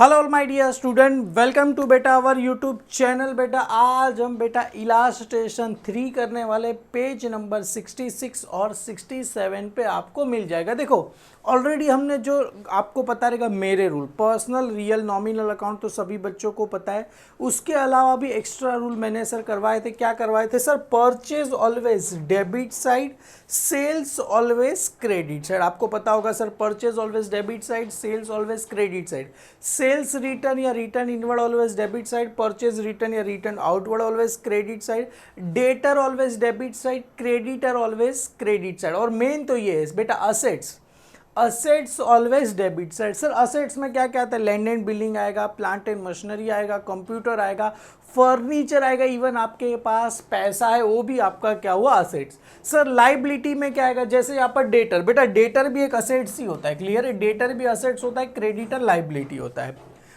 Hello all my dear student, welcome to बेटा our YouTube channel. बेटा आज हम बेटा इलास्ट्रेशन 3 करने वाले पेज नंबर 66 और 67 पे आपको मिल जाएगा। देखो ऑलरेडी हमने जो आपको पता रहेगा मेरे rule, personal real nominal account तो सभी बच्चों को पता है। उसके अलावा भी एक्स्ट्रा रूल मैंने सर करवाए थे। क्या करवाए थे sir? Purchase always debit side, sales always credit side. आपको पता होगा sir, purchase always debit side, sales always credit side. Sales return या return inward always debit side, purchase return या return outward always credit side, debtor always debit side, creditor always credit side. और main तो ये है बेटा assets, assets always debit side. Sir assets में क्या क्या आता है? लैंड एंड बिल्डिंग आएगा, प्लांट एंड मशीनरी आएगा, कंप्यूटर आएगा, फर्नीचर आएगा, इवन आपके पास पैसा है वो भी आपका क्या हुआ? असेट्स। सर लाइबिलिटी में क्या आएगा? जैसे यहाँ पर डेटर, बेटा डेटर भी एक असेट्स ही होता है, क्लियर है? डेटर भी असेट्स होता है, क्रेडिटर लाइबिलिटी होता है।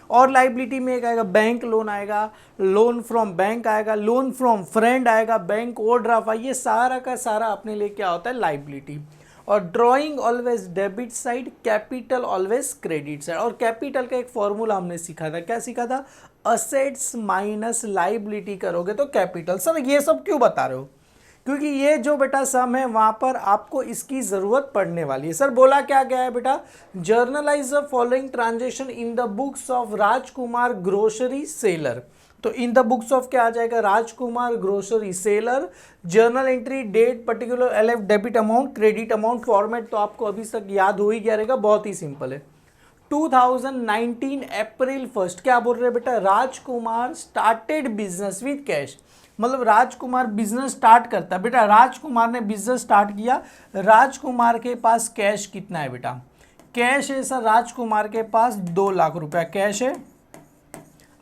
और लाइबिलिटी में एक आएगा बैंक लोन आएगा, लोन फ्रॉम बैंक आएगा, लोन फ्रॉम फ्रेंड आएगा, बैंक ओवरड्राफ्ट आएगा। ये सारा का सारा अपने लिए क्या होता है? लाइबिलिटी। और drawing always debit side, capital always credit side. और कैपिटल का एक फॉर्मूला हमने सीखा था। क्या सीखा था? असेट्स माइनस लाइबिलिटी करोगे तो कैपिटल। सर ये सब क्यों बता रहे हो? क्योंकि ये जो बेटा सम है वहां पर आपको इसकी जरूरत पड़ने वाली है। सर बोला क्या गया है बेटा? Journalise the following transaction in the books of Rajkumar grocery seller. तो इन द बुक्स ऑफ क्या आ जाएगा? Rajkumar grocery seller. Journal entry, date, particular, LF, debit amount, credit amount. Format तो आपको अभी तक याद हो ही गया रहेगा, बहुत ही सिंपल है। 2019 अप्रैल 1 क्या बोल रहे हैं बेटा? राजकुमार स्टार्टेड बिजनेस विद कैश। मतलब राजकुमार बिजनेस स्टार्ट करता है। बेटा राजकुमार ने बिजनेस स्टार्ट किया, राजकुमार के पास कैश कितना है बेटा? कैश है सर राजकुमार के पास 2 लाख रुपया कैश है।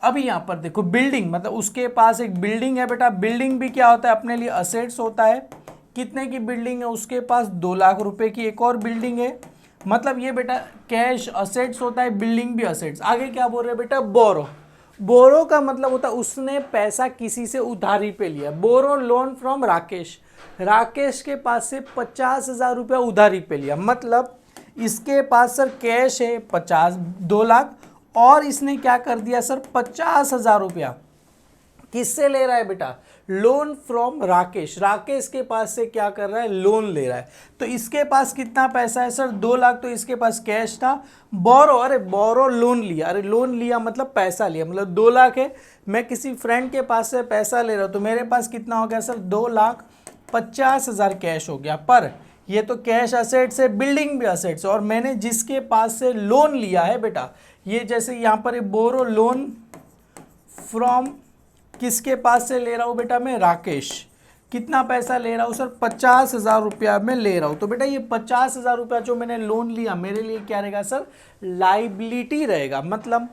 अभी यहाँ पर देखो बिल्डिंग, मतलब उसके पास एक बिल्डिंग है बेटा। बिल्डिंग भी क्या होता है? अपने लिए असेट्स होता है। कितने की बिल्डिंग है उसके पास? 2 लाख रुपए की एक और बिल्डिंग है। मतलब ये बेटा कैश असेट्स होता है, बिल्डिंग भी असेट्स। आगे क्या बोल रहे हैं बेटा? बोरो। बोरो का मतलब होता है उसने पैसा किसी से उधारी पे लिया। बोरो लोन फ्रॉम राकेश। राकेश के पास से 50,000 रुपया उधारी पे लिया। मतलब इसके पास सर कैश है 2 लाख, और इसने क्या कर दिया सर? 50,000 रुपया किससे ले रहा है बेटा? Loan from Rakesh. राकेश के पास से क्या कर रहा है? लोन ले रहा है। तो इसके पास कितना पैसा है सर? 2 लाख। तो इसके पास कैश था। बोरो, अरे बोरो लोन लिया, अरे लोन लिया मतलब पैसा लिया, मतलब 2 लाख है। मैं किसी फ्रेंड के पास से पैसा ले रहा हूं तो मेरे पास कितना हो गया सर? 2,50,000 कैश हो गया। पर ये तो कैश असेट्स है, बिल्डिंग भी असेट्स है। और मैंने जिसके पास से लोन लिया है बेटा, ये जैसे यहाँ पर बोरो लोन फ्रॉम, किसके पास से ले रहा हूँ बेटा? मैं राकेश। कितना पैसा ले रहा हूँ सर? 50,000 रुपया में ले रहा हूँ। तो बेटा ये 50,000 रुपया जो मैंने लोन लिया मेरे लिए क्या रहेगा सर? लाइबिलिटी रहेगा। मतलब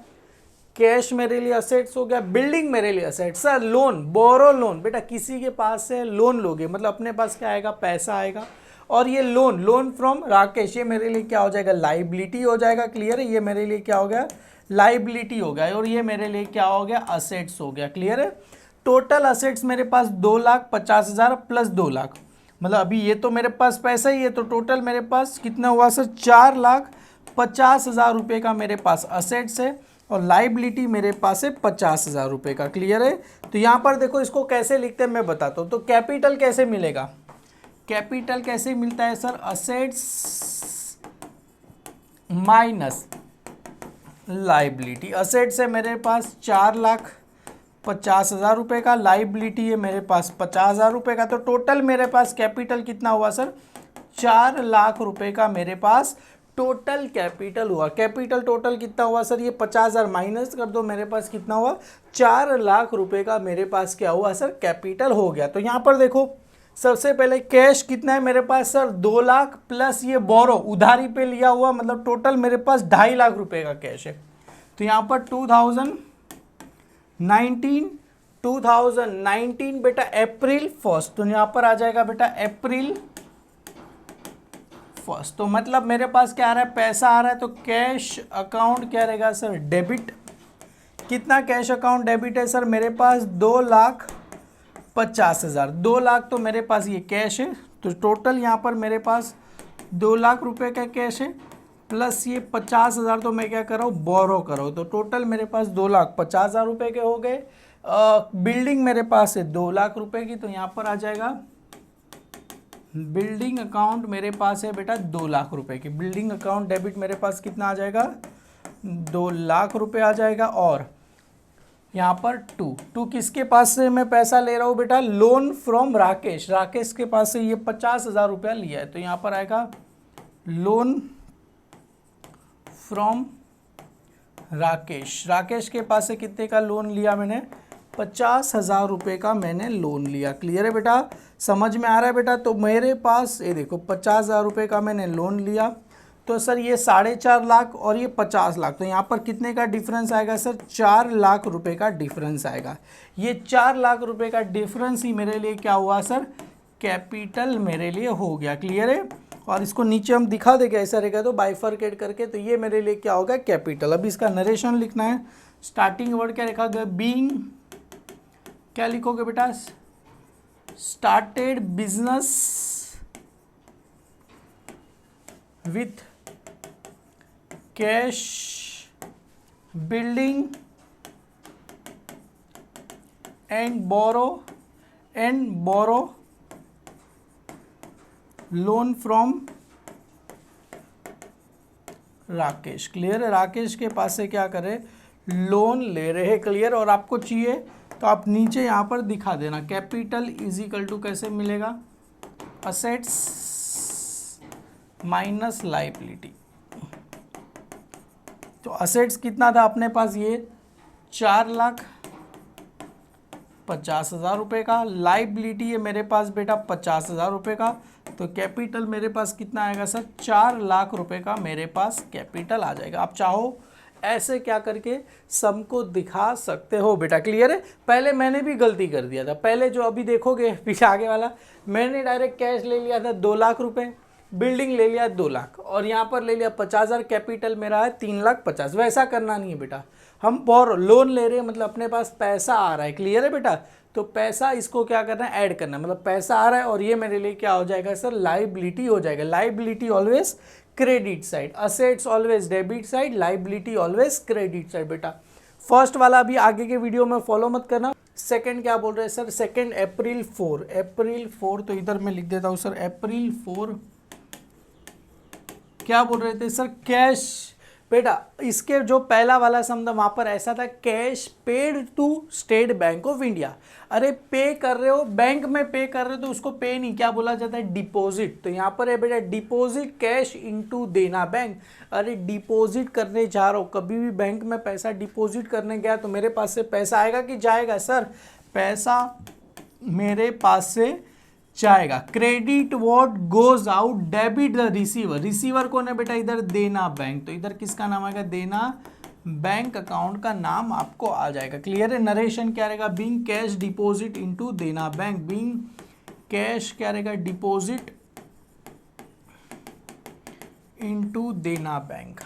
कैश मेरे लिए असेट्स हो गया, बिल्डिंग मेरे लिए असेट्स। सर लोन, बोरो लोन, बेटा किसी के पास से लोन लोगे मतलब अपने पास क्या आएगा? पैसा आएगा। और ये लोन, लोन फ्रॉम राकेश, ये मेरे लिए क्या हो जाएगा? लाइबिलिटी हो जाएगा। क्लियर है? ये मेरे लिए क्या हो गया? लाइबिलिटी हो गया। और ये मेरे लिए क्या हो गया? असेट्स हो गया। क्लियर है? टोटल असेट्स मेरे पास 2,50,000 प्लस 2 लाख, मतलब अभी ये तो मेरे पास पैसा ही है। तो टोटल मेरे पास कितना हुआ सर? 4,50,000 रुपये का मेरे पास असेट्स है, और लाइबिलिटी मेरे पास है 50,000 रुपये का। क्लियर है? तो यहाँ पर देखो इसको कैसे लिखते हैं मैं बताता हूँ। तो कैपिटल कैसे मिलेगा? कैपिटल कैसे मिलता है sir? Assets minus liability. Assets है मेरे पास 4,50,000 रुपये का, लाइबिलिटी है मेरे पास 50,000 रुपये का। तो टोटल मेरे पास कैपिटल कितना हुआ सर? 4 लाख रुपए का मेरे पास टोटल कैपिटल हुआ। कैपिटल टोटल कितना हुआ सर? ये 50,000 माइनस कर दो, मेरे पास कितना हुआ? 4 लाख रुपए का मेरे पास क्या हुआ सर? कैपिटल हो गया। तो यहाँ पर देखो सबसे पहले कैश कितना है मेरे पास सर? 2 लाख प्लस ये बोरो उधारी पे लिया हुआ, मतलब टोटल मेरे पास 2.5 लाख रुपए का कैश है। तो यहाँ पर 2019 बेटा अप्रैल 1, तो यहाँ पर आ जाएगा बेटा अप्रैल 1। तो मतलब मेरे पास क्या आ रहा है? पैसा आ रहा है। तो कैश अकाउंट क्या रहेगा सर? डेबिट। कितना कैश अकाउंट डेबिट है सर? मेरे पास 2,50,000। 2 लाख तो मेरे पास ये कैश है। तो टोटल यहाँ पर मेरे पास 2 लाख रुपए का कैश है, प्लस ये 50,000 तो मैं क्या कर रहा हूँ, बोरो कर रहा हूँ, तो टोटल मेरे पास 2,50,000 रुपये के हो गए। बिल्डिंग मेरे पास है 2,00,000 रुपये की, तो यहाँ पर आ जाएगा बिल्डिंग अकाउंट मेरे पास है बेटा 2,00,000 रुपये की। बिल्डिंग अकाउंट डेबिट मेरे पास कितना आ जाएगा, 2,00,000 रुपये आ जाएगा। और यहाँ पर टू किसके पास से मैं पैसा ले रहा हूँ बेटा, लोन फ्रॉम राकेश। राकेश के पास से ये 50,000 रुपया लिया है, तो यहाँ पर आएगा लोन फ्रॉम राकेश। राकेश के पास से कितने का लोन लिया मैंने, 50,000 रुपये का मैंने लोन लिया। क्लियर है बेटा, समझ में आ रहा है बेटा। तो मेरे पास ये देखो 50,000 रुपये का मैंने लोन लिया, तो सर ये 4.5 लाख और ये 50 लाख, तो यहाँ पर कितने का डिफरेंस आएगा सर, 4 लाख रुपए का डिफरेंस आएगा। ये 4 लाख रुपए का डिफरेंस ही मेरे लिए क्या हुआ सर, कैपिटल मेरे लिए हो गया। क्लियर है, और इसको नीचे हम दिखा देंगे, ऐसा रहेगा तो बाइफरकेट करके, तो ये मेरे लिए क्या होगा, कैपिटल। अब इसका नरेशन लिखना है। स्टार्टिंग वर्ड क्या लिखा गया, बीइंग, क्या लिखोगे बेटा, started business with cash, building and borrow loan from Rakesh. Clear है, राकेश के पास से क्या करे, लोन ले रहे हैं। क्लियर, और आपको चाहिए तो आप नीचे यहाँ पर दिखा देना, कैपिटल इज इक्वल टू कैसे मिलेगा, असेट्स माइनस लाइबिलिटी। तो असेट्स कितना था अपने पास, ये 4,50,000 रुपये का। लाइबिलिटी है मेरे पास बेटा 50,000 रुपये का। तो कैपिटल मेरे पास कितना आएगा सर, 4 लाख रुपए का मेरे पास कैपिटल आ जाएगा। आप चाहो ऐसे क्या करके सम को दिखा सकते हो बेटा। क्लियर है, पहले मैंने भी गलती कर दिया था। पहले जो अभी देखोगे पीछे आगे वाला, मैंने डायरेक्ट कैश ले लिया था 2 लाख रुपए, बिल्डिंग ले लिया 2 लाख, और यहाँ पर ले लिया 50,000, कैपिटल मेरा है 3,50,000। वैसा करना नहीं है बेटा, हम लोन ले रहे हैं, मतलब अपने पास पैसा आ रहा है। क्लियर है बेटा, तो पैसा इसको क्या करना है, ऐड करना है, मतलब पैसा आ रहा है, और ये मेरे लिए क्या हो जाएगा सर, लाइबिलिटी हो जाएगा। Liability always credit side, assets always debit side, liability always credit side. बेटा फर्स्ट वाला अभी आगे के वीडियो में फॉलो मत करना। सेकंड क्या बोल रहे हैं सर, सेकंड अप्रैल 4, तो इधर मैं लिख देता हूँ सर, अप्रैल 4 क्या बोल रहे थे सर, कैश। बेटा इसके जो पहला वाला सम था वहां पर ऐसा था, cash paid to State Bank of India. अरे पे कर रहे हो, बैंक में पे कर रहे हो, तो उसको पे नहीं, क्या बोला जाता है, डिपॉजिट। तो यहाँ पर है बेटा डिपॉजिट कैश इनटू देना बैंक। अरे डिपॉजिट करने जा रहा हूँ, कभी भी बैंक में पैसा डिपॉजिट करने गया तो मेरे पास से पैसा आएगा कि जाएगा सर, पैसा मेरे पास से जाएगा। Credit what goes out, debit the receiver. Receiver कौन है बेटा, इधर देना बैंक, तो इधर किसका नाम आएगा, देना बैंक अकाउंट का नाम आपको आ जाएगा। क्लियर है, नरेशन क्या रहेगा, बीइंग कैश डिपॉजिट इनटू देना बैंक, बीइंग कैश क्या रहेगा, डिपॉजिट इनटू देना बैंक।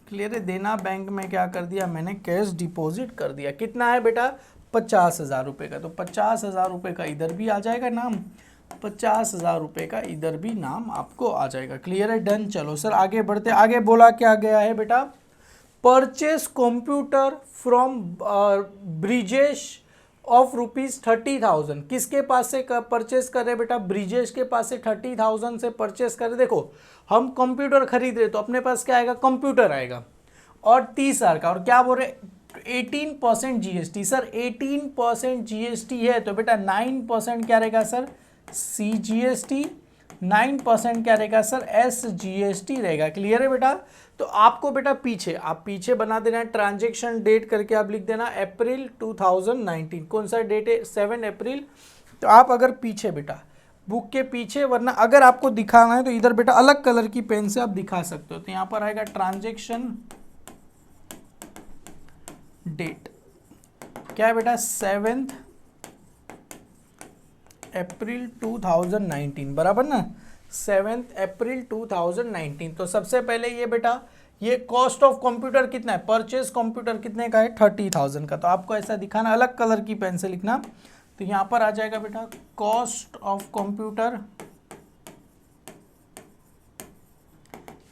क्लियर है, देना बैंक में क्या कर दिया मैंने, कैश डिपॉजिट कर दिया। कितना है बेटा, 50,000 रुपये का, तो 50,000 रुपये का इधर भी आ जाएगा नाम, 50,000 रुपये का इधर भी नाम आपको आ जाएगा। क्लियर है, डन। चलो सर आगे बढ़ते, आगे बोला क्या गया है बेटा, purchase computer from Brijesh of ₹30,000। किसके पास से परचेस कर रहे बेटा, ब्रिजेश के पास से 30,000 से परचेस कर रहे। देखो हम कंप्यूटर खरीद रहे तो अपने पास क्या आएगा, कंप्यूटर आएगा, और 30,000 का, और क्या बोल रहे 18% जीएसटी। सर 18% जीएसटी है, तो बेटा 9% क्या रहेगा सर, CGST, 9% क्या रहेगा सर, SGST रहेगा। क्लियर है बेटा, तो आपको बेटा पीछे, आप पीछे बना देना, ट्रांजेक्शन डेट करके आप लिख देना अप्रैल 2019। कौन सा डेट है, 7 अप्रैल। तो आप अगर पीछे बेटा बुक के पीछे, वरना अगर आपको दिखाना है तो इधर बेटा अलग कलर की पेन से आप दिखा सकते हो। तो यहाँ पर आएगा ट्रांजेक्शन डेट, क्या है बेटा, 7 अप्रैल 2019, बराबर ना, 7 अप्रैल 2019। तो सबसे पहले ये बेटा, ये कॉस्ट ऑफ कंप्यूटर कितना है, परचेज कंप्यूटर कितने का है, 30,000 का। तो आपको ऐसा दिखाना, अलग कलर की पेन से लिखना। तो यहाँ पर आ जाएगा बेटा कॉस्ट ऑफ कंप्यूटर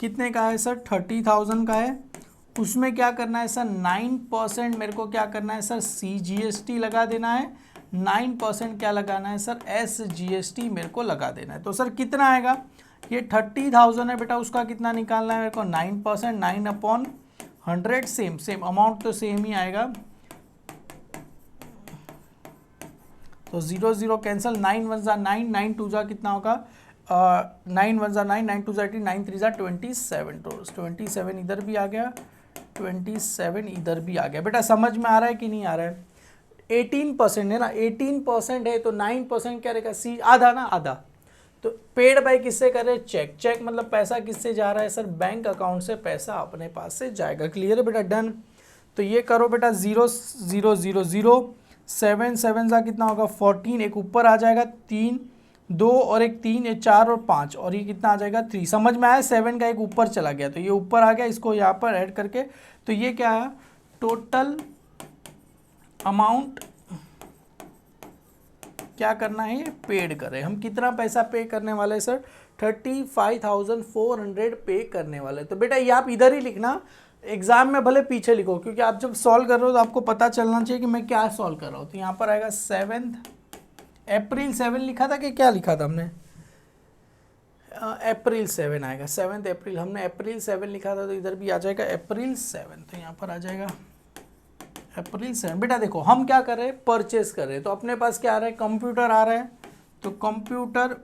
कितने का है सर 30,000 का है, उसमें क्या करना है सर 9% मेरे को क्या करना है सर CGST लगा देना है, 9% क्या लगाना है सर SGST मेरे को लगा देना है। तो सर कितना आएगा, ये 30,000 है बेटा, उसका कितना निकालना है मेरे को 9%, 9/100, सेम अमाउंट तो सेम ही आएगा, तो 0 0 कैंसिल, 9 1 जा 9, 9 2 जा कितना होगा 9 1 जा 9, 9 2 जा 18, 9 3 जा 27, तो 27 इधर भी आ गया, 27 इधर भी आ गया। बेटा समझ में आ रहा है कि नहीं आ रहा है, 18% है ना, 18% है तो 9% क्या रहेगा सी, आधा ना आधा, तो पेड बाय किससे करे, चेक, चेक मतलब पैसा किससे जा रहा है सर बैंक अकाउंट से पैसा अपने पास से जाएगा। क्लियर है बेटा, डन। तो ये करो बेटा 0 0 0 0, 7 7 सा कितना होगा 14, एक ऊपर आ जाएगा 3 2 और एक 3, ये 4 और 5 और ये कितना आ जाएगा 3, समझ में आया, 7 का एक ऊपर चला गया तो ये ऊपर आ गया, इसको यहाँ पर ऐड करके तो ये क्या है टोटल अमाउंट क्या करना है पेड करें, हम कितना पैसा पे करने वाले हैं सर 35,400 पे करने वाले। तो बेटा ये आप इधर ही लिखना, एग्जाम में भले पीछे लिखो, क्योंकि आप जब सॉल्व कर रहे हो तो आपको पता चलना चाहिए कि मैं क्या सॉल्व कर रहा हूँ। तो यहाँ पर आएगा 7 अप्रैल 7 लिखा था कि क्या लिखा था हमने, अप्रैल 7 आएगा, 7 अप्रैल हमने अप्रैल 7 लिखा था, तो इधर भी आ जाएगा अप्रैल 7, तो यहाँ पर आ जाएगा अप्रैल 7। बेटा देखो हम क्या कर रहे हैं परचेस कर रहे हैं, तो अपने पास क्या आ रहा है कंप्यूटर आ रहा है, तो कंप्यूटर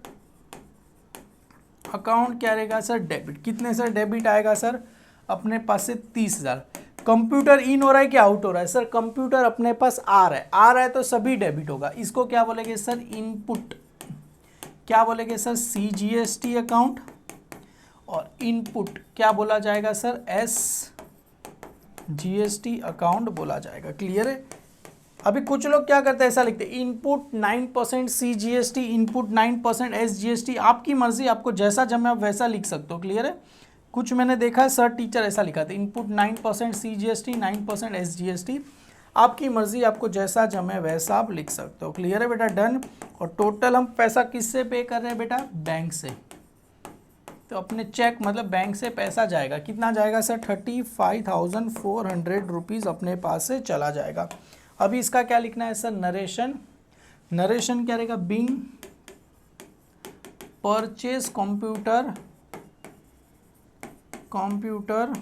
अकाउंट क्या रहेगा सर डेबिट, कितने सर डेबिट आएगा सर अपने पास से 30,000। कंप्यूटर इन हो रहा है कि आउट हो रहा है सर, कंप्यूटर अपने पास आ रहा है तो सभी डेबिट होगा, इसको क्या बोलेंगे सर इनपुट, क्या बोलेंगे सर CGST अकाउंट, और इनपुट क्या बोला जाएगा सर SGST अकाउंट बोला जाएगा। क्लियर है। अभी कुछ लोग क्या करते हैं ऐसा लिखते हैं इनपुट 9% CGST, इनपुट 9% SGST, आपकी मर्जी, आपको जैसा जमे आप वैसा लिख सकते हो। क्लियर है। कुछ मैंने देखा है सर टीचर ऐसा लिखा था इनपुट 9% CGST 9% SGST, आपकी मर्जी, आपको जैसा जमे वैसा आप लिख सकते हो। क्लियर है बेटा, डन। और टोटल हम पैसा किससे पे कर रहे हैं बेटा बैंक से, तो अपने चेक मतलब बैंक से पैसा जाएगा, कितना जाएगा सर 35,400 रुपीज़ अपने पास से चला जाएगा। अभी इसका क्या लिखना है सर नरेशन, नरेशन क्या रहेगा बिंग परचेज कंप्यूटर,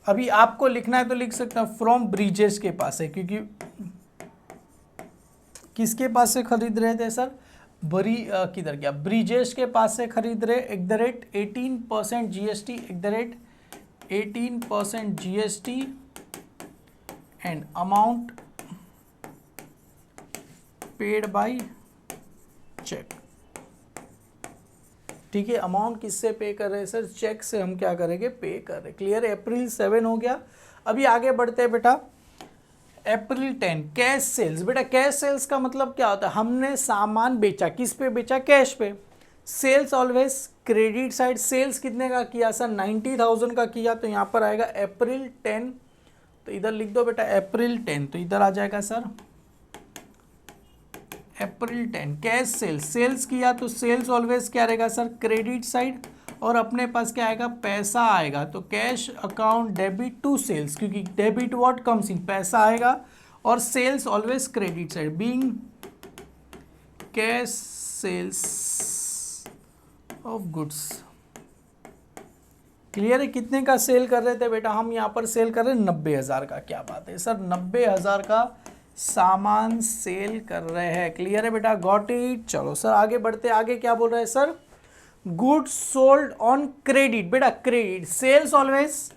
अभी आपको लिखना है तो लिख सकते हैं फ्रॉम ब्रिजेश के पास है, क्योंकि किसके पास से खरीद रहे थे सर किधर गया ब्रिजेश के पास से खरीद रहे, @18% GST, @18% GST and amount paid by cheque. ठीक है, अमाउंट किससे पे कर रहे हैं सर चेक से हम क्या करेंगे पे कर रहे हैं। क्लियर है, अप्रैल 7 हो गया। अभी आगे बढ़ते हैं बेटा अप्रैल 10 कैश सेल्स। बेटा कैश सेल्स का मतलब क्या होता है, हमने सामान बेचा, किस पे बेचा कैश पे, sales always credit side, sales कितने का किया सर 90,000 का किया, तो यहाँ पर आएगा अप्रैल 10, तो इधर लिख दो बेटा अप्रैल 10, तो इधर आ जाएगा सर अप्रैल 10 कैश सेल्स, सेल्स किया तो सेल्स ऑलवेज क्या रहेगा सर क्रेडिट साइड, और अपने पास क्या आएगा पैसा आएगा, तो cash account debit to sales, क्योंकि डेबिट व्हाट कम्स इन पैसा आएगा, और sales always credit side being cash sales of goods. Clear है, कितने का सेल कर रहे थे बेटा हम यहाँ पर सेल कर रहे हैं 90,000 का, क्या बात है सर 90,000 का सामान सेल कर रहे हैं। क्लियर है बेटा, गॉट इट। चलो सर आगे बढ़ते, आगे क्या बोल रहे हैं sir goods sold on credit. बेटा credit sales always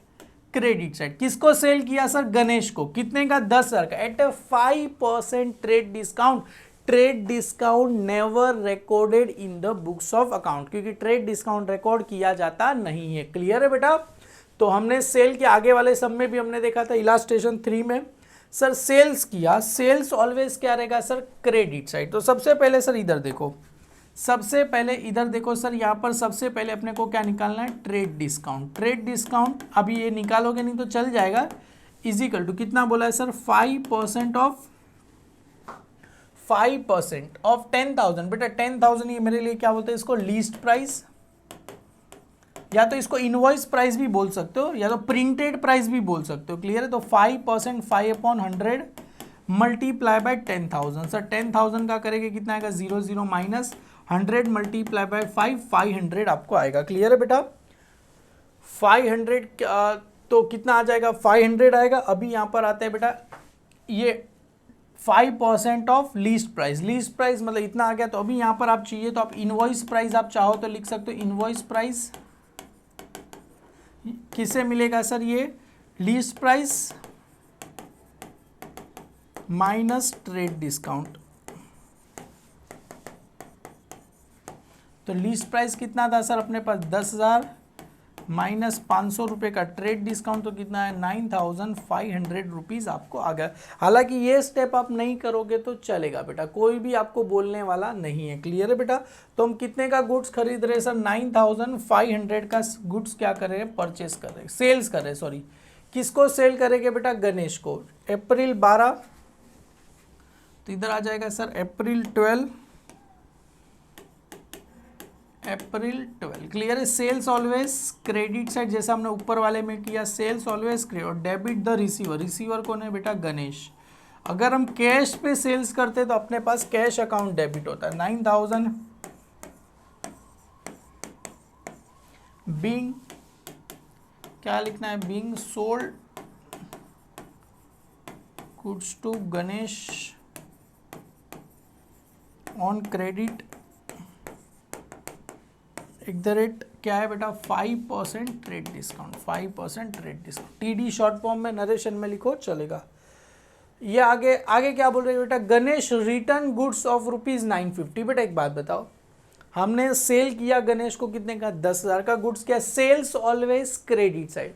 credit side, किसको सेल किया सर गणेश को, कितने का 10,000 का at 5% trade discount, trade discount never recorded in the books of account, क्योंकि ट्रेड डिस्काउंट रिकॉर्ड किया जाता नहीं है। क्लियर है बेटा, तो हमने सेल के आगे वाले सब में भी हमने देखा था इलास्ट्रेशन 3 में सर सेल्स किया, सेल्स ऑलवेज क्या रहेगा सर क्रेडिट साइड। तो सबसे पहले सर इधर देखो, सबसे पहले इधर देखो सर, यहाँ पर सबसे पहले अपने को क्या निकालना है ट्रेड डिस्काउंट, ट्रेड डिस्काउंट अभी ये निकालोगे नहीं तो चल जाएगा, इजिकल टू कितना बोला है सर 5% ऑफ 10,000। बेटा 10,000 ये मेरे लिए क्या बोलते हैं इसको लीस्ट प्राइस, या तो इसको इनवॉइस प्राइस भी बोल सकते हो या तो प्रिंटेड प्राइस भी बोल सकते हो। क्लियर है? तो 5%, 5/100 मल्टीप्लाई बाय 10,000। सर 10,000 का करेंगे कितना आएगा? 00 माइनस 100 मल्टीप्लाई बाय 5, 500 आपको आएगा। क्लियर है बेटा? 500 तो कितना आ जाएगा? 500 आएगा। अभी यहाँ पर आते हैं बेटा, ये 5% of least price. Least price मतलब इतना आ गया। तो अभी यहाँ पर आप चाहिए तो आप इनवॉइस प्राइस आप चाहो तो लिख सकते हो। इनवॉइस प्राइस किससे मिलेगा सर? ये least price minus trade discount. तो लीस्ट प्राइस कितना था सर अपने पास? 10,000 माइनस 500 रुपये का ट्रेड डिस्काउंट, तो कितना है? 9,500 रुपीज़ आपको आ गया। हालांकि ये स्टेप आप नहीं करोगे तो चलेगा बेटा, कोई भी आपको बोलने वाला नहीं है। क्लियर है बेटा? तो हम कितने का गुड्स खरीद रहे हैं सर? 9,500 का गुड्स क्या कर रहे हैं? परचेस कर रहे हैं, सेल्स कर रहे हैं। सॉरी, किसको सेल करेंगे बेटा? गणेश को। अप्रैल 12, तो इधर आ जाएगा सर अप्रैल 12, अप्रैल 12। क्लियर है? सेल्स ऑलवेज क्रेडिट साइड, जैसा हमने ऊपर वाले में किया, सेल्स ऑलवेज क्रेडिट। और डेबिट द रिसीवर। रिसीवर कौन है बेटा? गणेश। अगर हम कैश पे सेल्स करते तो अपने पास कैश अकाउंट डेबिट होता है। 9,000 बीइंग, क्या लिखना है? Being sold goods to Ganesh on credit at the rate क्या है बेटा? 5% trade discount. 5% trade discount. TD short form में नरेशन में लिखो चलेगा। ये आगे आगे क्या बोल रहे हैं बेटा? Ganesh return goods of ₹950। बेटा एक बात बताओ, हमने सेल किया गणेश को कितने का? 10,000 का गुड्स। क्या? Sales always credit side.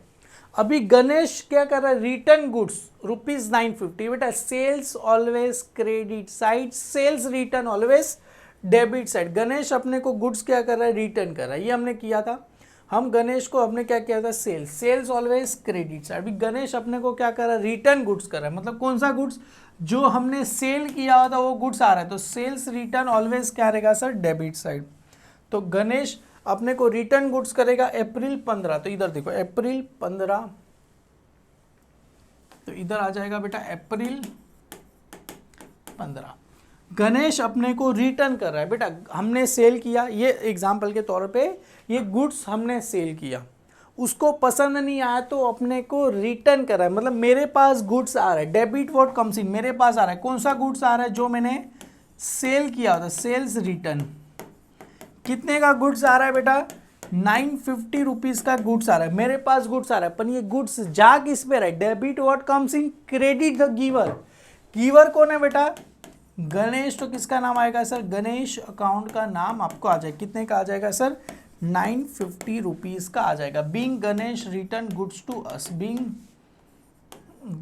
अभी गणेश क्या कर रहा है? Return goods ₹950। बेटा sales always credit side, sales return always debit side. Ganesh अपने को गुड्स क्या कर रहा है? रिटर्न कर रहा है। ये हमने किया था, हम गणेश को हमने क्या किया था? Sales. Sales always credit side. अभी गणेश अपने को क्या कर रहा है? रिटर्न गुड्स कर रहा है। मतलब कौन सा गुड्स? जो हमने सेल किया हुआ था वो गुड्स आ रहा है। तो सेल्स रिटर्न ऑलवेज क्या रहेगा सर? Debit side. तो गणेश अपने को रिटर्न गुड्स करेगा अप्रैल 15। तो इधर देखो अप्रैल 15, तो इधर आ जाएगा बेटा अप्रैल 15। गणेश अपने को रिटर्न कर रहा है। बेटा हमने सेल किया, ये एग्जाम्पल के तौर पे ये गुड्स हमने सेल किया, उसको पसंद नहीं आया तो अपने को रिटर्न कर रहा है। मतलब मेरे पास गुड्स आ रहा है, डेबिट व्हाट कम्स इन, मेरे पास आ रहा है। कौन सा गुड्स आ रहा है? जो मैंने सेल किया था, सेल्स रिटर्न। कितने का गुड्स आ रहा है बेटा? 950 रुपीज़ का गुड्स आ रहा है। मेरे पास गुड्स आ रहा है, पर ये गुड्स जा किस पे रहा है? Debit what comes in, credit the giver. Giver कौन है बेटा? गणेश। तो किसका नाम आएगा सर? गणेश अकाउंट का नाम आपको आ जाएगा। कितने का आ जाएगा सर? 950 रुपीज़ का आ जाएगा। Being Ganesh return goods to us. Being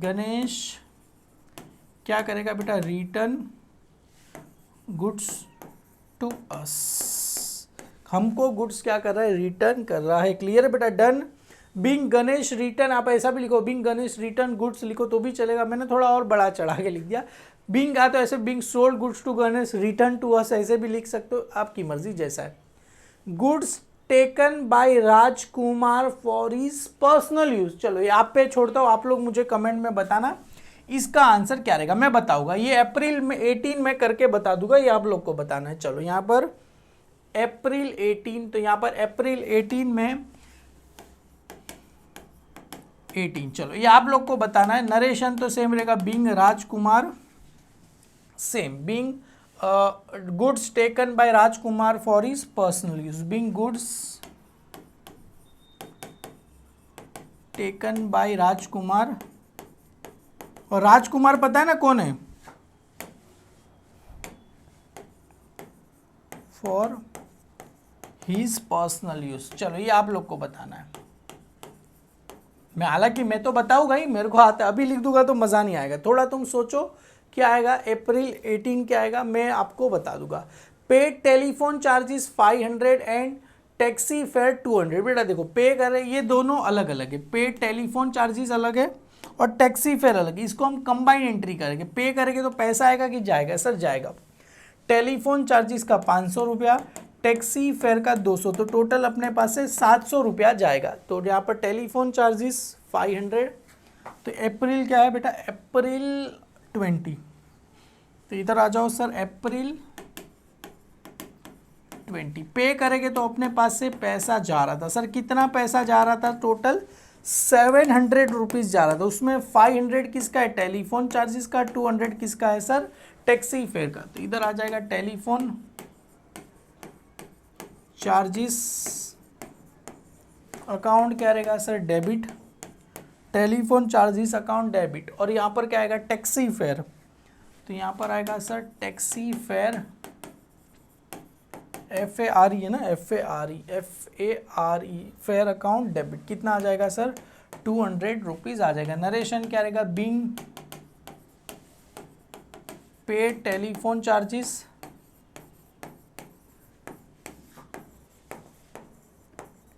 Ganesh क्या करेगा बेटा? Return goods to us. हमको गुड्स क्या कर रहा है? रिटर्न कर रहा है। क्लियर है बेटा? डन। बीइंग गणेश रिटर्न, आप ऐसा भी लिखो, बीइंग गणेश रिटर्न गुड्स लिखो तो भी चलेगा। मैंने थोड़ा और बड़ा चढ़ा के लिख दिया। बीइंग आ तो ऐसे being sold goods to Ganesh return to us ऐसे भी लिख सकते हो, आपकी मर्जी जैसा है। Goods taken by Rajkumar for his personal use. चलो ये आप पे छोड़ता हूँ, आप लोग मुझे कमेंट में बताना इसका आंसर क्या रहेगा। मैं बताऊंगा, ये अप्रैल में 18 में करके बता दूंगा, ये आप लोग को बताना है। चलो यहाँ पर अप्रैल 18, तो यहाँ पर अप्रैल 18 में 18, चलो ये आप लोग को बताना है। नरेशन तो सेम रहेगा, being Rajkumar, same being goods taken by Rajkumar for his personal use. Being goods taken by Rajkumar, और राजकुमार पता है ना कौन है? For his personal use. चलो ये आप लोग को बताना है। मैं हालांकि मैं तो बताऊंगा ही, मेरे को आता है, अभी लिख दूंगा तो मज़ा नहीं आएगा। थोड़ा तुम सोचो क्या आएगा। अप्रैल 18 क्या आएगा मैं आपको बता दूंगा। Paid telephone charges 500 and taxi fare 200। बेटा देखो पे कर रहे, ये दोनों अलग अलग है। पेड टेलीफोन चार्जेस अलग है और टैक्सी फेयर अलग है। इसको हम कंबाइन एंट्री करेंगे। पे करेंगे तो पैसा आएगा कि जाएगा? सर जाएगा। टेलीफोन चार्जेस का 500 रुपया, टैक्सी फेयर का 200, तो टोटल अपने पास से 700 रुपया जाएगा। तो यहाँ पर टेलीफोन चार्जेस 500। तो अप्रैल क्या है बेटा, अप्रैल 20। तो इधर आ जाओ सर, अप्रैल 20 पे करेंगे तो अपने पास से पैसा जा रहा था सर, कितना पैसा जा रहा था, टोटल 700 रुपीज़ जा रहा था। उसमें 500 किसका है, टेलीफोन चार्जेस का, 200 किसका है सर, टैक्सी फेयर का। तो इधर आ जाएगा टेलीफोन चार्जेस अकाउंट क्या रहेगा sir, debit, telephone charges account debit. और यहाँ पर क्या आएगा, टैक्सी फेयर। तो यहाँ पर आएगा सर टैक्सी फेयर, FARE है ना, FARE फेयर अकाउंट डेबिट, कितना आ जाएगा सर, 200 रुपीज़ आ जाएगा। नरेशन क्या रहेगा, बीइंग पे telephone charges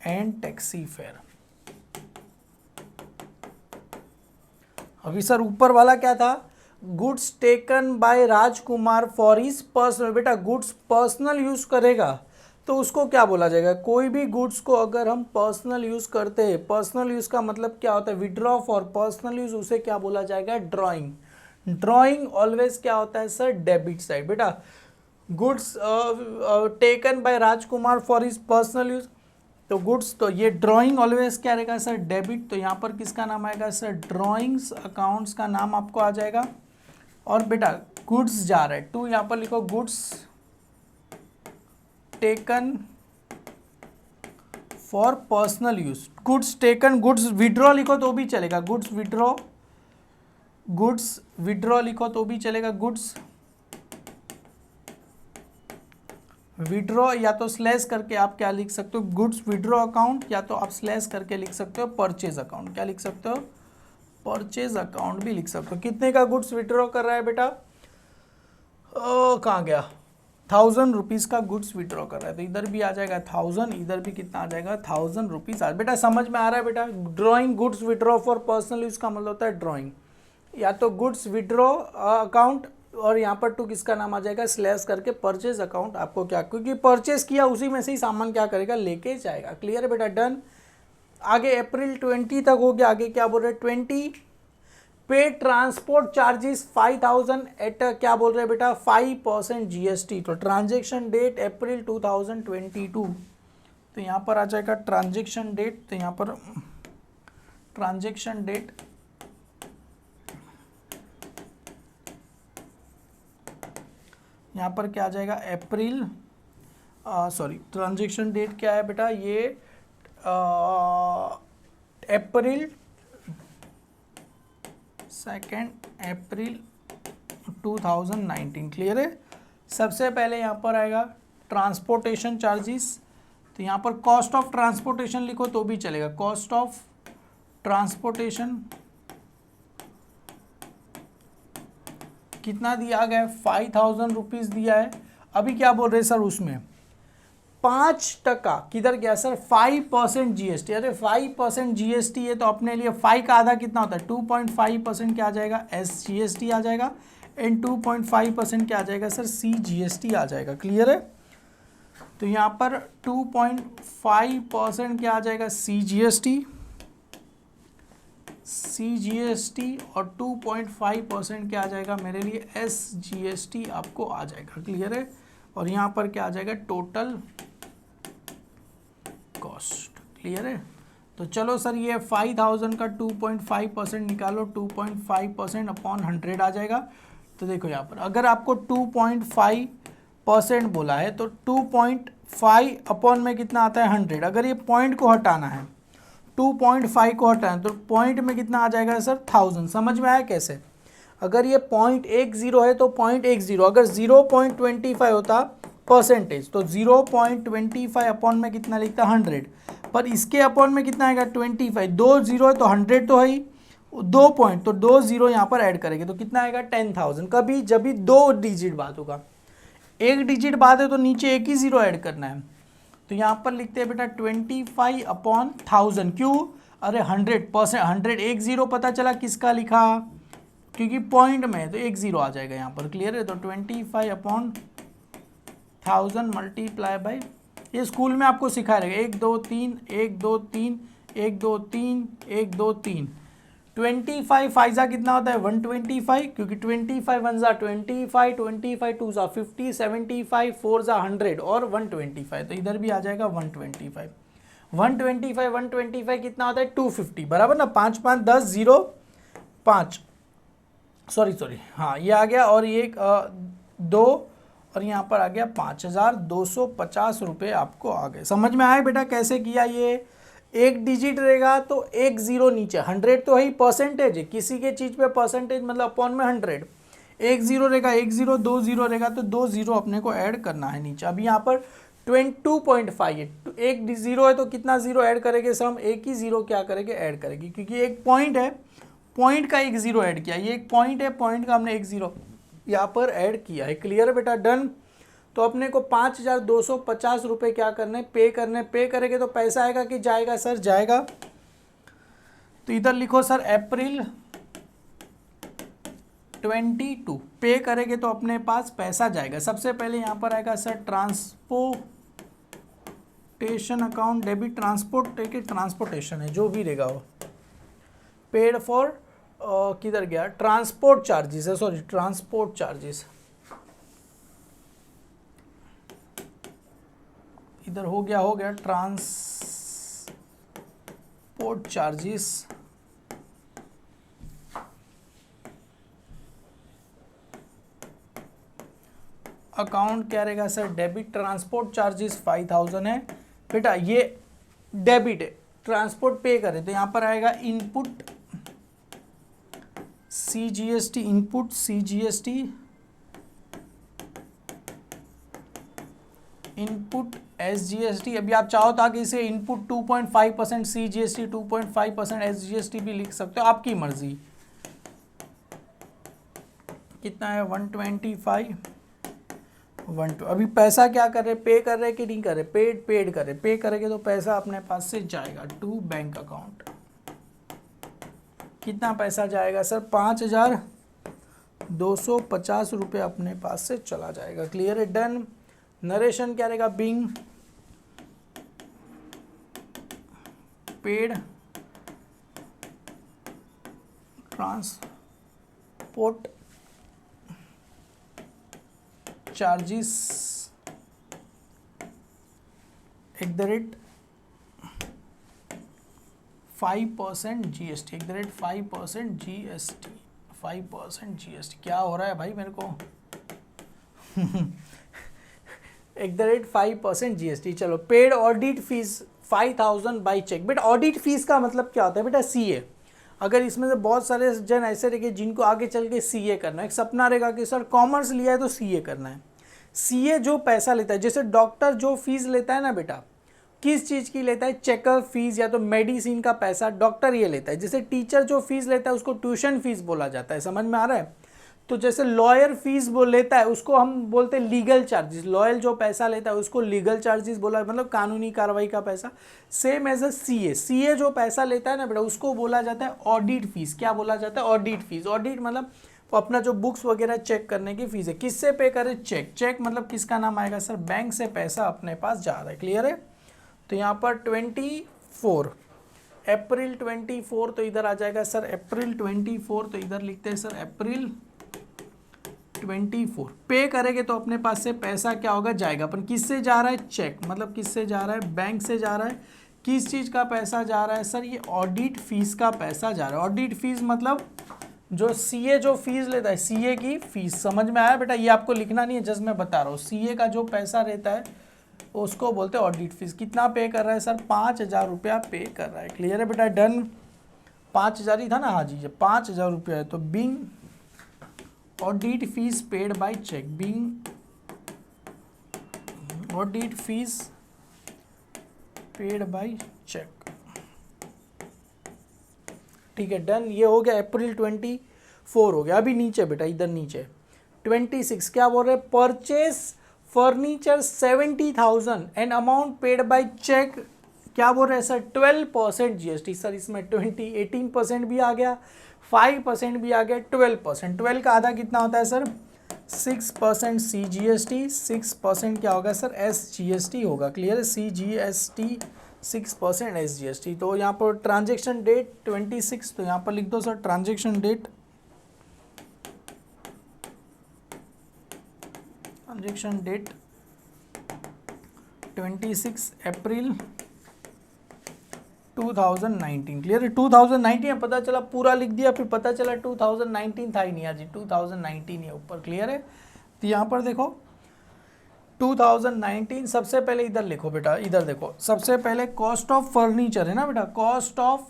and taxi fare. अभी सर ऊपर वाला क्या था, goods taken by Rajkumar for his personal. बेटा गुड्स पर्सनल यूज करेगा तो उसको क्या बोला जाएगा, कोई भी गुड्स को अगर हम पर्सनल यूज करते हैं, पर्सनल यूज का मतलब क्या होता है, विड्रॉ फॉर पर्सनल यूज, उसे क्या बोला जाएगा, ड्रॉइंग। ड्रॉइंग ऑलवेज क्या होता है सर, डेबिट साइड। बेटा goods taken by Rajkumar for his personal use, तो गुड्स, तो ये ड्राइंग ऑलवेज क्या रहेगा सर, डेबिट। तो यहाँ पर किसका नाम आएगा सर, ड्राइंग्स अकाउंट्स का नाम आपको आ जाएगा। और बेटा गुड्स जा रहा है, टू यहाँ पर लिखो, goods taken for personal use, goods taken, goods withdraw लिखो तो भी चलेगा, गुड्स विड्रॉ, गुड्स विड्रॉ लिखो तो भी चलेगा, गुड्स विड्रॉ, या तो स्लैश करके आप क्या लिख सकते हो, गुड्स विड्रॉ अकाउंट, या तो आप स्लैश करके लिख सकते हो परचेज अकाउंट। क्या लिख सकते हो, परचेज अकाउंट भी लिख सकते हो। कितने का गुड्स विड्रॉ कर रहा है बेटा, कहाँ गया, 1000 रुपीज़ का गुड्स विड्रॉ कर रहा है। तो इधर भी आ जाएगा 1000, इधर भी कितना आ जाएगा, 1000 रुपीज़। बेटा समझ में आ रहा है बेटा, drawing goods withdraw for personal use का मतलब होता है ड्रॉइंग, या तो गुड्स विड्रॉ अकाउंट, और यहाँ पर टू किसका नाम आ जाएगा, स्लैश करके परचेज अकाउंट। आपको क्या, क्योंकि परचेज किया उसी में से ही सामान क्या करेगा, लेके जाएगा। क्लियर है बेटा, डन। आगे अप्रैल 20 तक हो गया, आगे क्या बोल रहे हैं, 20 पे ट्रांसपोर्ट चार्जेस 5000 एट क्या बोल रहे हैं बेटा, 5% GST। तो ट्रांजेक्शन डेट अप्रैल 2022। तो यहाँ पर आ जाएगा ट्रांजेक्शन डेट, तो यहाँ पर ट्रांजेक्शन डेट यहाँ पर क्या आ जाएगा, अप्रैल, सॉरी ट्रांजेक्शन डेट क्या है बेटा, ये अप्रैल 2 अप्रैल 2019। क्लियर है। सबसे पहले यहाँ पर आएगा ट्रांसपोर्टेशन चार्जेस, तो यहाँ पर कॉस्ट ऑफ ट्रांसपोर्टेशन लिखो तो भी चलेगा, कॉस्ट ऑफ ट्रांसपोर्टेशन कितना दिया गया है, 5000 रुपीज़ दिया है। अभी क्या बोल रहे सर, उसमें 5% किधर गया सर, 5% GST। अरे 5% GST है तो अपने लिए 5 का आधा कितना होता है, 2.5% क्या आ जाएगा, SGST आ जाएगा, एंड 2.5% क्या आ जाएगा सर, CGST आ जाएगा। क्लियर है। तो यहाँ पर 2.5% क्या आ जाएगा, CGST, और 2.5% क्या आ जाएगा मेरे लिए, SGST आपको आ जाएगा। क्लियर है। और यहाँ पर क्या आ जाएगा, टोटल कॉस्ट। क्लियर है। तो चलो सर ये 5000 का 2.5% निकालो, 2.5% अपॉन 100 आ जाएगा। तो देखो यहाँ पर अगर आपको 2.5% बोला है तो 2.5 अपॉन में कितना आता है, 100। अगर ये पॉइंट को हटाना है, 2.5 को हटाना है, तो पॉइंट में कितना आ जाएगा सर, 1000। समझ में आया कैसे। अगर ये 0.10 है तो 0.10, अगर 0.25 होता परसेंटेज तो 0.25 अपॉन में कितना लिखता, 100। पर इसके अपॉन में कितना आएगा, 25। 2 0 है तो 100 तो है ही, 2 पॉइंट तो 2 0 यहाँ पर ऐड करेंगे तो कितना आएगा, 10,000। कभी जब भी 2 डिजिट बात होगा, 1 डिजिट बात है तो नीचे एक ही 0 ऐड करना है। तो यहाँ पर लिखते हैं बेटा 25 अपॉन 1000। क्यों, अरे 100%, 100 1 0 पता चला किसका लिखा, क्योंकि पॉइंट में है तो 1 0 आ जाएगा यहाँ पर। क्लियर है। तो 25 अपॉन 1000 मल्टीप्लाई बाई, ये स्कूल में आपको सिखाया रहेगा 1 2 3 1 2 3 1 2 3 1 2 3। 25 फाइजा कितना होता है 125, क्योंकि 25 वन जा 25, 25 टू जा 50, 75 4 जा 100 और 125, तो इधर भी आ जाएगा 125। 125 कितना होता है 250, बराबर ना, 5 5 10 0 5, सॉरी हाँ ये आ गया, और ये 2 और यहाँ पर आ गया 5250 रुपये आपको आ गए। समझ में आया बेटा कैसे किया? ये एक डिजिट रहेगा तो एक जीरो नीचे, 100 तो है ही, परसेंटेज है, किसी के चीज़ पे परसेंटेज मतलब अपॉन में 100, एक जीरो रहेगा, एक जीरो, दो जीरो रहेगा तो दो जीरो अपने को ऐड करना है नीचे। अभी यहाँ पर 22.5 है, एक जीरो है तो कितना जीरो ऐड करेंगे सर हम? एक ही जीरो क्या करेंगे ऐड करेंगे, क्योंकि एक पॉइंट है, पॉइंट का एक जीरो ऐड किया, ये एक पॉइंट है, पॉइंट का हमने एक जीरो यहाँ पर ऐड किया है। क्लियर है बेटा? डन। तो अपने को 5250 रुपये क्या करने, पे करने। पे करेंगे तो पैसा आएगा कि जाएगा सर? जाएगा। तो इधर लिखो सर अप्रैल 22 पे करेंगे तो अपने पास पैसा जाएगा। सबसे पहले यहाँ पर आएगा sir transportation account debit, transportation है जो भी रहेगा वो, पेड फॉर किधर गया, ट्रांसपोर्ट चार्जेस है, सॉरी ट्रांसपोर्ट चार्जेस, इधर हो गया ट्रांसपोर्ट चार्जेस। अकाउंट क्या रहेगा सर? डेबिट। ट्रांसपोर्ट चार्जेस 5000 है बेटा, ये डेबिट है, ट्रांसपोर्ट पे करे तो यहाँ पर आएगा input CGST, input CGST, input SGST। अभी आप चाहो तो आगे इसे इनपुट 2.5% CGST, 2.5% SGST भी लिख सकते हो, आपकी मर्जी। कितना है 125 12। अभी पैसा क्या कर रहे, पे कर रहे कि नहीं कर रहे? पेड कर रहे। पे करेंगे तो पैसा अपने पास से जाएगा टू बैंक अकाउंट। कितना पैसा जाएगा सर? 5250 रुपये अपने पास से चला जाएगा। क्लियर है? डन। नरेशन क्या रहेगा? Being paid transport charges @5% GST, @5% GST, 5% GST। क्या हो रहा है भाई मेरे को? @5% GST। चलो, paid audit fees 5000 by cheque. बेटा ऑडिट फीस का मतलब क्या होता है बेटा? CA। अगर इसमें से बहुत सारे जन ऐसे रहेंगे जिनको आगे चल के CA करना है, एक सपना रहेगा कि सर कॉमर्स लिया है तो CA करना है। CA जो पैसा लेता है, जैसे डॉक्टर जो फीस लेता है ना बेटा, किस चीज़ की लेता है? चेकअप फीस या तो मेडिसिन का पैसा डॉक्टर ये लेता है। जैसे टीचर जो फीस लेता है उसको ट्यूशन फीस बोला जाता है। समझ में आ रहा है? तो जैसे लॉयर फीस लेता है उसको हम बोलते हैं लीगल चार्जेस। लॉयर जो पैसा लेता है उसको लीगल चार्जेस बोला, मतलब कानूनी कार्रवाई का पैसा। Same as a CA। CA जो पैसा लेता है ना बेटा उसको बोला जाता है ऑडिट फीस। क्या बोला जाता है? Audit fees. ऑडिट मतलब अपना जो बुक्स वगैरह चेक करने की फीस है। किससे पे करे? चेक। चेक मतलब किसका नाम आएगा सर? बैंक से पैसा अपने पास जा रहा है। क्लियर है? तो यहाँ पर 24 अप्रैल 24, तो इधर आ जाएगा सर अप्रैल 24, तो इधर लिखते हैं सर अप्रैल 24। पे करेंगे तो अपने पास से पैसा क्या होगा? जाएगा। अपन किससे जा रहा है? चेक। मतलब किससे जा रहा है? बैंक से जा रहा है। किस चीज़ का पैसा जा रहा है सर? ये ऑडिट फीस का पैसा जा रहा है। ऑडिट फीस मतलब जो CA जो फीस लेता है, CA की फीस। समझ में आया बेटा? ये आपको लिखना नहीं है, जस्ट मैं बता रहा हूँ। CA का जो पैसा रहता है उसको बोलते हैं ऑडिट फीस। कितना पे कर रहा है सर? 5000 रुपया पे कर रहा है। क्लियर है बेटा? डन। 5000 ही था ना? हाँ जी, जब 5000 रुपया है तो being audit fees paid by cheque, being audit fees paid by cheque. ठीक है, डन। ये हो गया अप्रैल 24 हो गया। अभी नीचे बेटा, इधर नीचे 26 क्या बोल रहे हैं? Purchase furniture 70,000 and amount paid by cheque. क्या बोल रहे हैं सर? 12% GST। सर इसमें 18% भी आ गया, 5% भी आ गया, 12%। 12 का आधा कितना होता है सर? 6% CGST, 6% क्या होगा सर SGST होगा। क्लियर है, CGST 6% SGST। तो यहाँ पर ट्रांजेक्शन डेट 26, तो यहाँ पर लिख दो सर ट्रांजेक्शन डेट 26 अप्रैल 2019। क्लियर है, 2019 पता चला, पूरा लिख दिया, फिर पता चला 2019 था ही नहीं, जी 2019 है ऊपर। क्लियर है, तो यहाँ पर देखो 2019, सबसे पहले इधर लिखो बेटा, इधर देखो, सबसे पहले कॉस्ट ऑफ फर्नीचर है ना बेटा, कॉस्ट ऑफ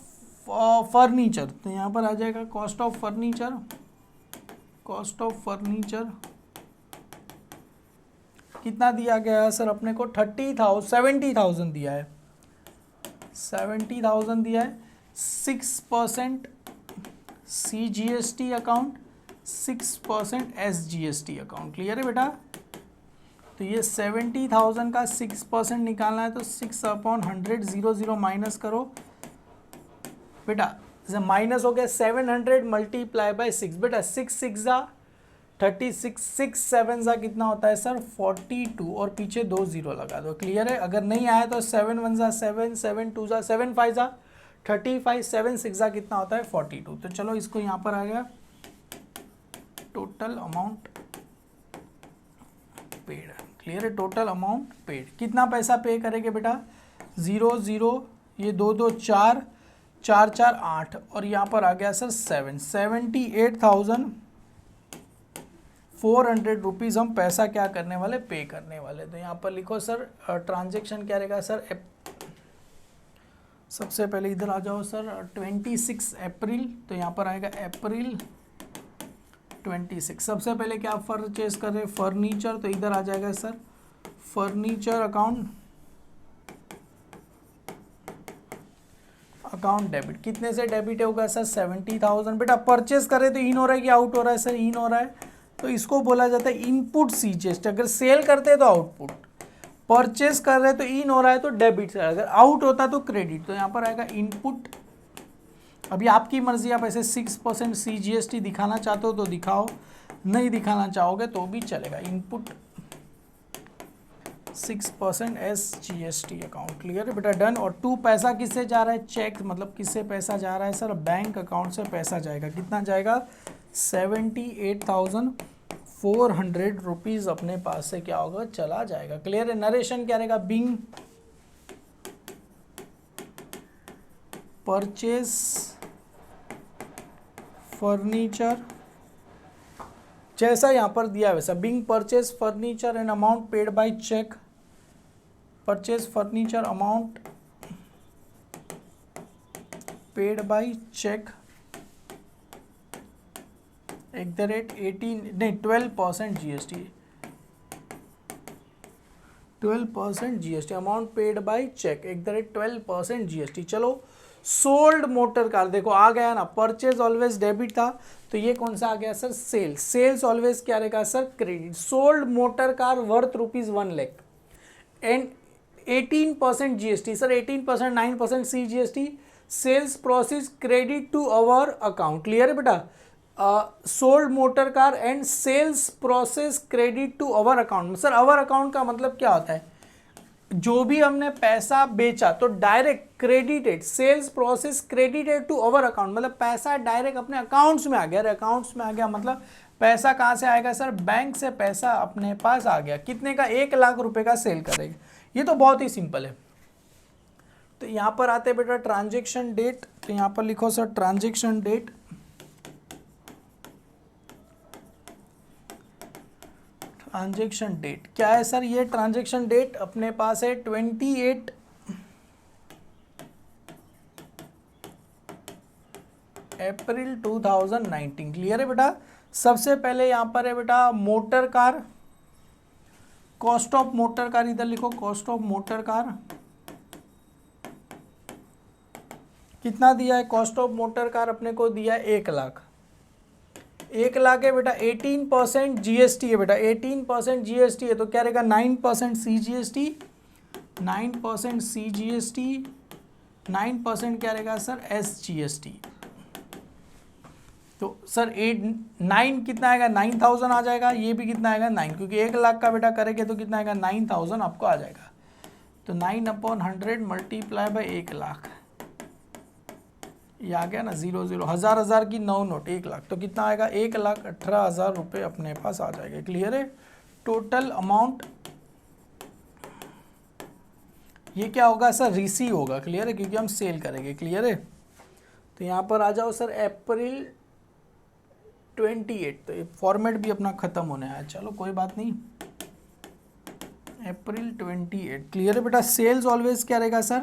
फर्नीचर, तो यहाँ पर आ जाएगा cost of furniture, cost of furniture कितना दिया गया है सर अपने को 70,000 दिया है, 70,000 दिया है। 6% CGST account, 6% SGST account. Clear है बेटा, तो ये 70,000 का 6% निकालना है, तो 6/100 0 माइनस करो बेटा, जैसे माइनस हो गया 700 मल्टीप्लाई बाय 6 बेटा, 6 6 36, 6 7 कितना होता है सर 42, और पीछे 2 0 लगा दो। क्लियर है, अगर नहीं आया तो 7 1 7, 7 2 7 5 35, 7 6 कितना होता है 42। तो चलो इसको यहाँ पर आ गया टोटल अमाउंट पेड। क्लियर है, टोटल अमाउंट पेड, कितना पैसा पे करेंगे बेटा 0 0, ये 2 2 4 4 4 8, और यहाँ पर आ गया सर 78,400 रुपीज़ हम पैसा क्या करने वाले, पे करने वाले। तो यहाँ पर लिखो सर ट्रांजेक्शन क्या रहेगा सर, सबसे पहले इधर आ जाओ सर 26 अप्रैल, तो यहाँ पर आएगा अप्रैल 26। सबसे पहले क्या परचेज कर रहे हैं फर्नीचर, तो इधर आ जाएगा सर फर्नीचर अकाउंट डेबिट, कितने से डेबिट होगा सर 70,000। बेटा परचेज कर रहे तो इन हो रहा है कि आउट हो रहा है सर, इन हो रहा है, तो इसको बोला जाता है इनपुट CGST। अगर सेल करते हैं तो आउटपुट, परचेज कर रहे हैं तो इन हो रहा है तो डेबिट, अगर आउट होता तो क्रेडिट। तो यहाँ पर आएगा इनपुट, अभी आपकी मर्जी, आप ऐसे 6% CGST दिखाना चाहते हो तो दिखाओ, नहीं दिखाना चाहोगे तो भी चलेगा। Input 6% SGST account. क्लियर है बेटा, डन। और 2 पैसा किससे जा रहा है, चेक, मतलब किससे पैसा जा रहा है सर, बैंक अकाउंट से पैसा जाएगा। कितना जाएगा 78,400 रुपीज़ अपने पास से क्या होगा, चला जाएगा। क्लियर है, नरेशन क्या रहेगा, बिंग परचेज फर्नीचर, जैसा यहाँ पर दिया है वैसा, being purchase furniture and amount paid by cheque, purchase furniture amount paid by cheque @ 12% GST, 12% GST, amount paid by cheque @ 12% GST। चलो सोल्ड मोटर कार देखो आ गया ना, परचेज ऑलवेज डेबिट था, तो ये कौन सा आ गया सर, सेल्स, सेल्स ऑलवेज क्या रहेगा sir, credit. Sold motor car worth ₹1 lakh and 18% GST sir, 18% 9% CGST, sales proceeds credit to our account. Clear है बेटा, sold motor car and sales process credit to our account. Sir our account का मतलब क्या होता है, जो भी हमने पैसा बेचा तो direct credited, sales process credited to our account, मतलब पैसा डायरेक्ट अपने अकाउंट्स में आ गया, अकाउंट्स में आ गया, मतलब पैसा कहाँ से आएगा सर, बैंक से पैसा अपने पास आ गया। कितने का, 1 लाख रुपए का सेल करेगा। ये तो बहुत ही सिंपल है। तो यहाँ पर आते बेटा ट्रांजेक्शन डेट, तो यहाँ पर लिखो sir transaction date, transaction date क्या है सर, ये ट्रांजेक्शन डेट अपने पास है 28 अप्रैल 2019। क्लियर है बेटा, सबसे पहले यहाँ पर है बेटा motor car, cost of motor car, इधर लिखो कॉस्ट ऑफ मोटर कार कितना दिया है, कॉस्ट ऑफ मोटर कार अपने को दिया है 1 लाख, 1 लाख है बेटा, 18% GST है बेटा, 18% GST है, तो क्या रहेगा 9% CGST, 9% CGST, 9% क्या रहेगा सर SGST। तो सर 9 कितना आएगा, 9000 आ जाएगा। ये भी कितना आएगा 9, क्योंकि 1 लाख का बेटा करेंगे तो कितना आएगा 9000 आपको आ जाएगा। तो 9/100 मल्टीप्लाई बाई 1 लाख, ये आ गया ना 0 0, हजार की 9 नोट 1 लाख, तो कितना आएगा 1,18,000 रुपये अपने पास आ जाएगा। क्लियर है। टोटल अमाउंट ये क्या होगा सर, रिसीव होगा। क्लियर है, क्योंकि हम सेल करेंगे। क्लियर है। तो यहाँ पर आ जाओ सर अप्रैल 28, तो ये फॉर्मेट भी अपना खत्म होने आया, चलो कोई बात नहीं। अप्रैल 28। क्लियर है बेटा। सेल्स ऑलवेज क्या रहेगा सर,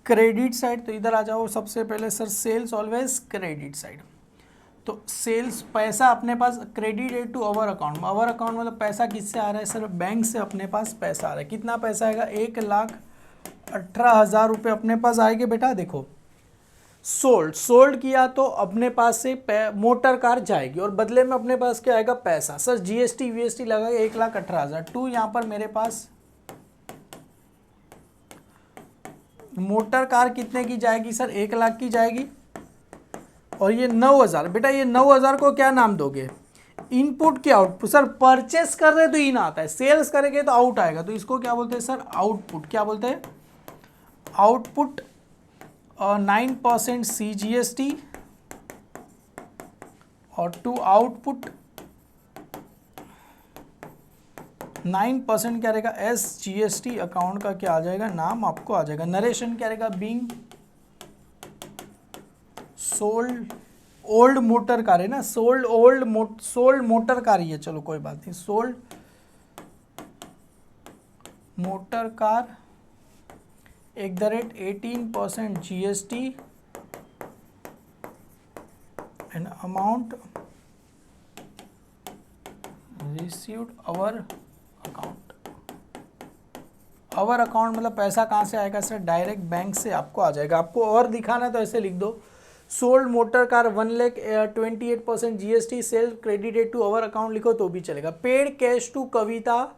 क्रेडिट साइड। तो इधर आ जाओ सबसे पहले sir, sales always credit side. तो सेल्स पैसा अपने पास credit to our account. Our account मतलब पैसा किससे आ रहा है सर, बैंक से अपने पास पैसा आ रहा है। कितना पैसा आएगा, 1,18,000 रुपये अपने पास आएंगे बेटा। देखो सोल्ड किया तो अपने पास से मोटर कार जाएगी और बदले में अपने पास क्या आएगा, पैसा। सर जीएसटी वीएसटी लगा 1,18,000 टू, यहाँ पर मेरे पास मोटर कार कितने की जाएगी सर, 1 लाख की जाएगी। और ये 9,000 बेटा, ये 9,000 को क्या नाम दोगे, इनपुट के आउटपुट। सर परचेस कर रहे तो इन आता है, सेल्स करेंगे तो आउट आएगा, तो इसको क्या बोलते हैं सर, आउटपुट। क्या बोलते हैं, आउटपुट। 9% CGST और टू आउटपुट 9% क्या रहेगा, SGST। अकाउंट का क्या आ जाएगा, नाम आपको आ जाएगा। नरेशन क्या रहेगा, being sold. Old motor car है ना, सोल्ड मोटर कार ही है, चलो कोई बात नहीं। Sold motor car @18% GST and amount received our account। our account मतलब पैसा कहाँ से आएगा सर, डायरेक्ट बैंक से आपको आ जाएगा। आपको और दिखाना है तो ऐसे लिख दो, sold motor car 1,28% GST sales credited to our account लिखो तो भी चलेगा। पेड कैश टू कविता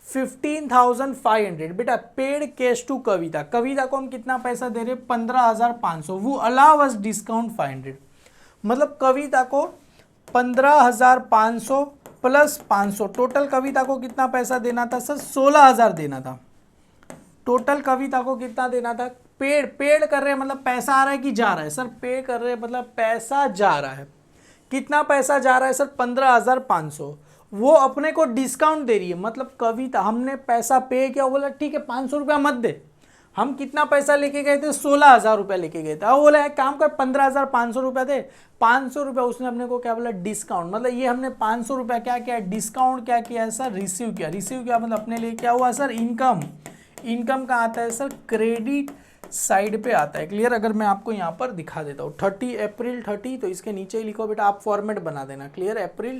15,500 बेटा, पेड कैश टू कविता। कविता को हम कितना पैसा दे रहे हैं, 15,500। वो अलाउ अस डिस्काउंट 500, मतलब कविता को 15,500 प्लस 500, टोटल कविता को कितना पैसा देना था सर, 16,000 देना था। टोटल कविता को कितना देना था, पेड कर रहे हैं मतलब पैसा आ रहा है कि जा रहा है सर, पे कर रहे हैं मतलब पैसा जा रहा है। कितना पैसा जा रहा है सर, 15,500। वो अपने को डिस्काउंट दे रही है, मतलब कविता हमने पैसा पे किया, बोला ठीक है 500 रुपया मत दे। हम कितना पैसा लेके गए थे, 16,000 रुपया लेके गए थे। अब बोला एक काम कर, 15,500 रुपया दे। 500 रुपया उसने अपने को क्या बोला, डिस्काउंट। मतलब ये हमने 500 रुपया क्या किया, डिस्काउंट क्या किया है सर, रिसीव किया। रिसीव किया मतलब अपने लिए क्या हुआ सर, इनकम। इनकम कहाँ आता है सर, क्रेडिट साइड पे आता है। क्लियर। अगर मैं आपको यहाँ पर दिखा देता हूँ 30 अप्रैल 30, तो इसके नीचे ही लिखो बेटा, आप फॉर्मेट बना देना। क्लियर। अप्रैल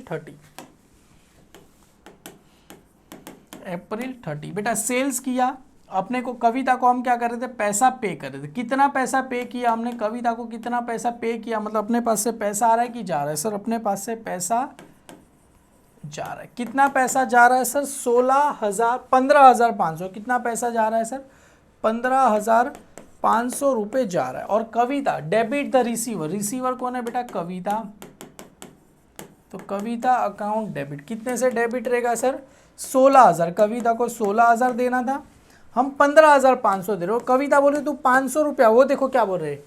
30 बेटा सेल्स किया अपने को, कविता को हम क्या कर रहे थे, पैसा पे कर रहे थे। कितना पैसा पे किया हमने, कविता को कितना पैसा पे किया, मतलब अपने पास से पैसा आ रहा है कि जा रहा है सर, अपने पास से पैसा जा रहा है। कितना पैसा जा रहा है सर, 15,500। कितना पैसा जा रहा है सर, 15,500 रुपये जा रहा है। और कविता डेबिट द रिसीवर। रिसीवर कौन है बेटा, कविता। तो कविता अकाउंट डेबिट, कितने से डेबिट रहेगा सर, 16,000। कविता को 16,000 देना था, हम 15,500 दे रहे हो। कविता बोल रही तू 500 रुपया, वो देखो क्या बोल रहे,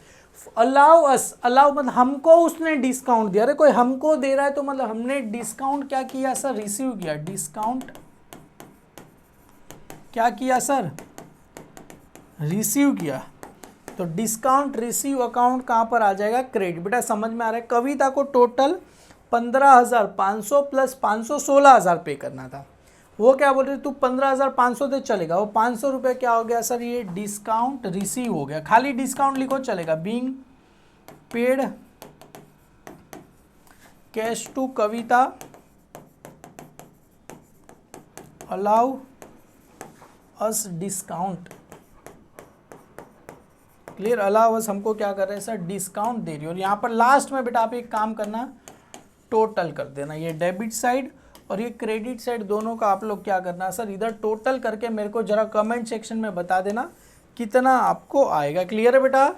अलाउ अस। अलाउ मतलब हमको उसने डिस्काउंट दिया। अरे कोई हमको दे रहा है तो मतलब हमने डिस्काउंट क्या किया सर, रिसीव किया। डिस्काउंट क्या किया सर, रिसीव किया। तो डिस्काउंट रिसीव अकाउंट कहाँ पर आ जाएगा, क्रेडिट। बेटा समझ में आ रहा है। कविता को टोटल 15,500 प्लस 500 16,000 पे करना था। वो क्या बोल रहे, तू 15,500 दे, चलेगा। वो 500 रुपये क्या हो गया सर, ये डिस्काउंट रिसीव हो गया। खाली डिस्काउंट लिखो चलेगा। Being paid cash to Kavita allow us discount. Clear. Allow us हमको क्या कर रहे हैं सर, डिस्काउंट दे रही है। और यहाँ पर लास्ट में बेटा आप एक काम करना, टोटल कर देना। ये डेबिट साइड और ये क्रेडिट साइड दोनों का आप लोग क्या करना सर, इधर टोटल करके मेरे को जरा कमेंट सेक्शन में बता देना कितना आपको आएगा। क्लियर है बेटा।